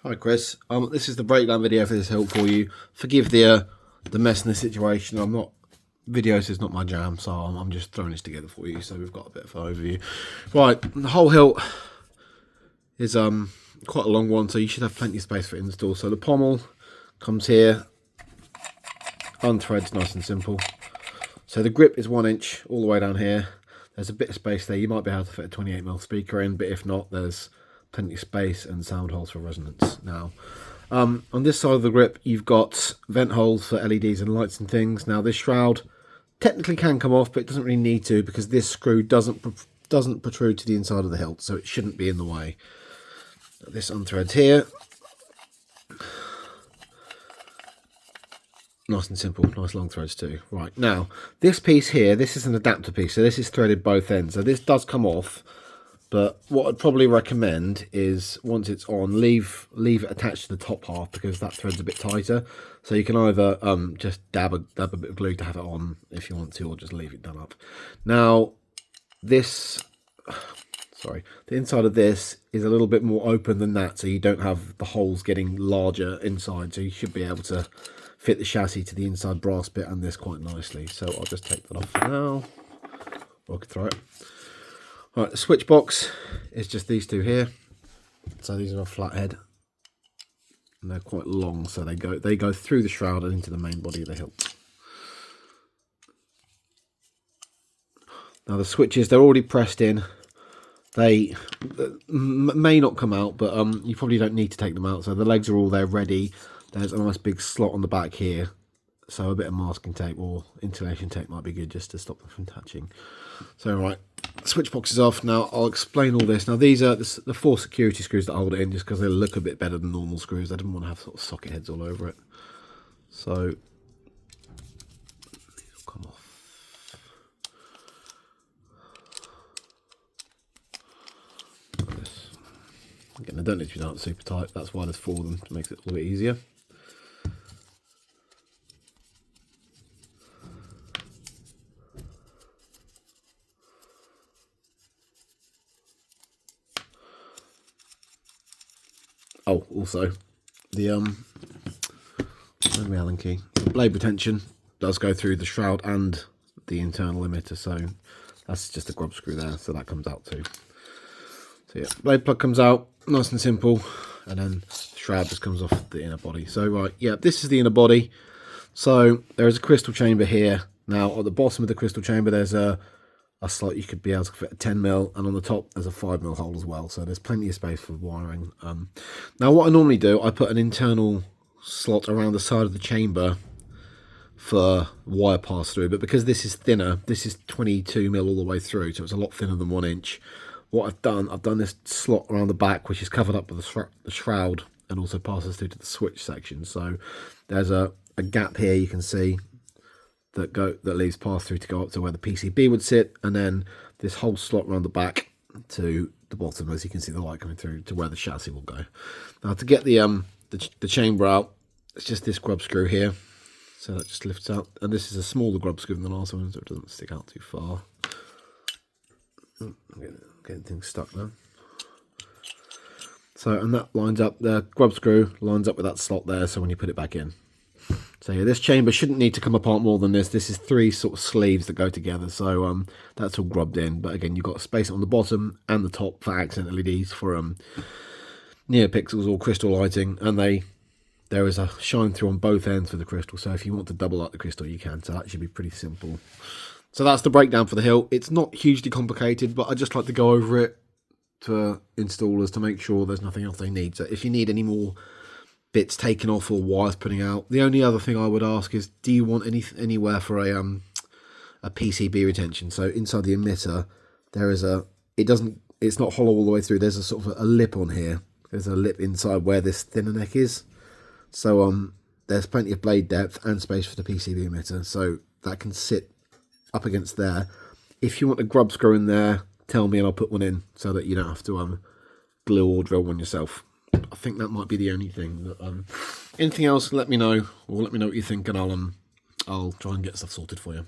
Hi Chris, this is the breakdown video for this hilt for you. Forgive the mess in the situation. Videos is not my jam, so I'm just throwing this together for you. So we've got a bit of an overview. Right, the whole hilt is quite a long one, so you should have plenty of space for install. So the pommel comes here, unthreads, nice and simple. So the grip is 1 inch all the way down here. There's a bit of space there. You might be able to fit a 28mm speaker in, but if not, there's plenty of space and sound holes for resonance. Now, on this side of the grip, you've got vent holes for LEDs and lights and things. Now, this shroud technically can come off, but it doesn't really need to because this screw doesn't protrude to the inside of the hilt, so it shouldn't be in the way. This unthreads here. Nice and simple, nice long threads too. Right, now, this piece here, this is an adapter piece, so this is threaded both ends. So this does come off, but what I'd probably recommend is once it's on, leave it attached to the top half because that thread's a bit tighter. So you can either just dab a bit of glue to have it on if you want to, or just leave it done up. Now, the inside of this is a little bit more open than that, so you don't have the holes getting larger inside. So you should be able to fit the chassis to the inside brass bit and this quite nicely. So I'll just take that off for now. Or I could throw it. Right, the switch box is just these two here. So these are a flathead, and they're quite long, so they go through the shroud and into the main body of the hilt. Now the switches, they're already pressed in. They may not come out, but you probably don't need to take them out. So the legs are all there ready. There's a nice big slot on the back here, so a bit of masking tape or insulation tape might be good just to stop them from touching. So right, switch box is off. Now I'll explain all this. Now these are the 4 security screws that hold it in, just because they look a bit better than normal screws. I didn't want to have sort of socket heads all over it. So these will come off. Like this. Again, I don't need to be done super tight. That's why there's 4 of them, to make it a little bit easier. Oh, also, the where's my Allen key? The blade retention does go through the shroud and the internal emitter, so that's just a grub screw there, so that comes out too. So yeah, blade plug comes out, nice and simple, and then the shroud just comes off the inner body. So right, yeah, this is the inner body. So there is a crystal chamber here. Now at the bottom of the crystal chamber, there's a slot you could be able to fit a 10mm, and on the top there's a 5mm hole as well, so there's plenty of space for wiring. Now what I normally do, I put an internal slot around the side of the chamber for wire pass through, but because this is thinner, this is 22mm all the way through, so it's a lot thinner than 1 inch. What I've done this slot around the back, which is covered up with the shroud and also passes through to the switch section. So there's a gap here you can see that leaves pass through to go up to where the PCB would sit, and then this whole slot around the back to the bottom, as you can see the light coming through to where the chassis will go. Now to get the chamber out, it's just this grub screw here, so that just lifts out, and this is a smaller grub screw than the last one, so it doesn't stick out too far. I'm getting things stuck now. So, and that lines up, the grub screw lines up with that slot there, so when you put it back in. So yeah, this chamber shouldn't need to come apart more than this. This is 3 sort of sleeves that go together, so that's all grubbed in. But again, you've got space on the bottom and the top for accent LEDs for neopixels or crystal lighting, and there is a shine through on both ends for the crystal. So if you want to double light the crystal, you can. So that should be pretty simple. So that's the breakdown for the hilt. It's not hugely complicated, but I just like to go over it to installers to make sure there's nothing else they need. So if you need any more bits taken off or wires putting out, the only other thing I would ask is, do you want anywhere for a PCB retention? So inside the emitter, there is it's not hollow all the way through. There's a sort of a lip on here. There's a lip inside where this thinner neck is. So there's plenty of blade depth and space for the PCB emitter, so that can sit up against there. If you want a grub screw in there, tell me and I'll put one in so that you don't have to glue or drill one yourself. I think that might be the only thing. That, anything else, let me know, or let me know what you think, and I'll try and get stuff sorted for you.